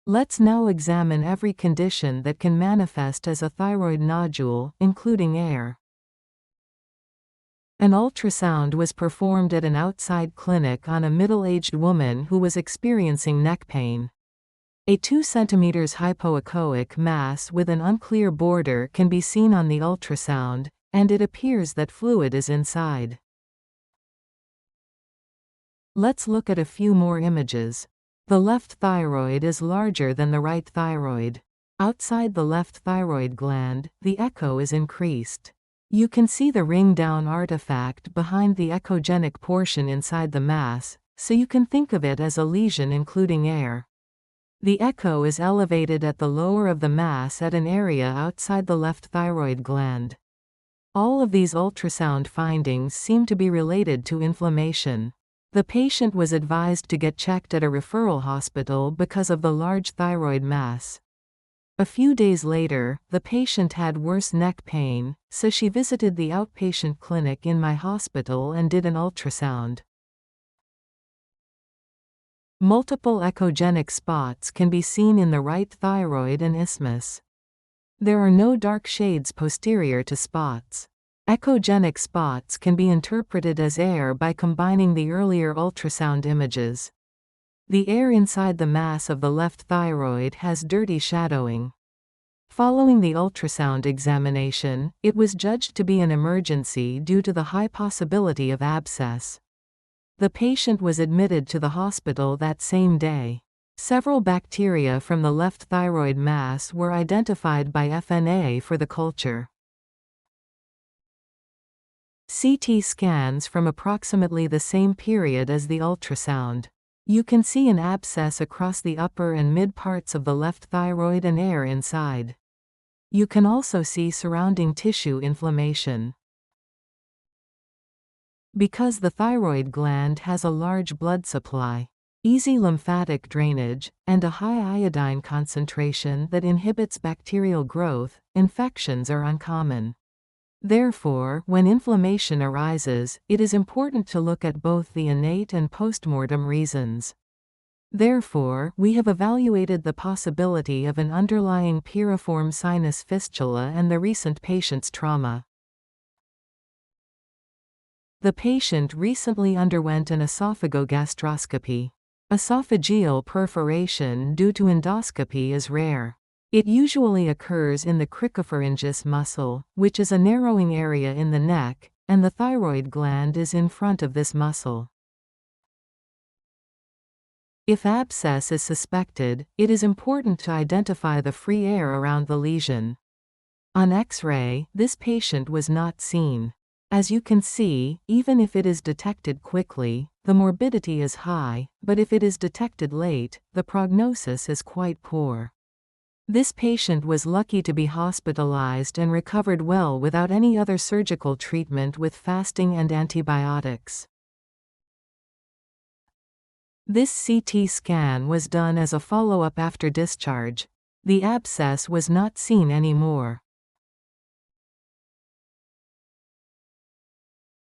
Let's now examine every condition that can manifest as a thyroid nodule, including air. An ultrasound was performed at an outside clinic on a middle-aged woman who was experiencing neck pain. A 2 cm hypoechoic mass with an unclear border can be seen on the ultrasound, and it appears that fluid is inside. Let's look at a few more images. The left thyroid is larger than the right thyroid. Outside the left thyroid gland, the echo is increased. You can see the ring-down artifact behind the echogenic portion inside the mass, so you can think of it as a lesion including air. The echo is elevated at the lower of the mass at an area outside the left thyroid gland. All of these ultrasound findings seem to be related to inflammation. The patient was advised to get checked at a referral hospital because of the large thyroid mass. A few days later, the patient had worse neck pain, so she visited the outpatient clinic in my hospital and did an ultrasound. Multiple echogenic spots can be seen in the right thyroid and isthmus. There are no dark shades posterior to spots. Echogenic spots can be interpreted as air by combining the earlier ultrasound images. The air inside the mass of the left thyroid has dirty shadowing. Following the ultrasound examination, it was judged to be an emergency due to the high possibility of abscess. The patient was admitted to the hospital that same day. Several bacteria from the left thyroid mass were identified by FNA for the culture. CT scans from approximately the same period as the ultrasound. You can see an abscess across the upper and mid parts of the left thyroid and air inside. You can also see surrounding tissue inflammation. Because the thyroid gland has a large blood supply, easy lymphatic drainage, and a high iodine concentration that inhibits bacterial growth, infections are uncommon. Therefore, when inflammation arises, it is important to look at both the innate and postmortem reasons. Therefore, we have evaluated the possibility of an underlying piriform sinus fistula and the recent patient's trauma. The patient recently underwent an esophagogastroscopy. Esophageal perforation due to endoscopy is rare. It usually occurs in the cricopharyngeus muscle, which is a narrowing area in the neck, and the thyroid gland is in front of this muscle. If abscess is suspected, it is important to identify the free air around the lesion. On X-ray, this patient was not seen. As you can see, even if it is detected quickly, the morbidity is high, but if it is detected late, the prognosis is quite poor. This patient was lucky to be hospitalized and recovered well without any other surgical treatment with fasting and antibiotics. This CT scan was done as a follow-up after discharge. The abscess was not seen anymore.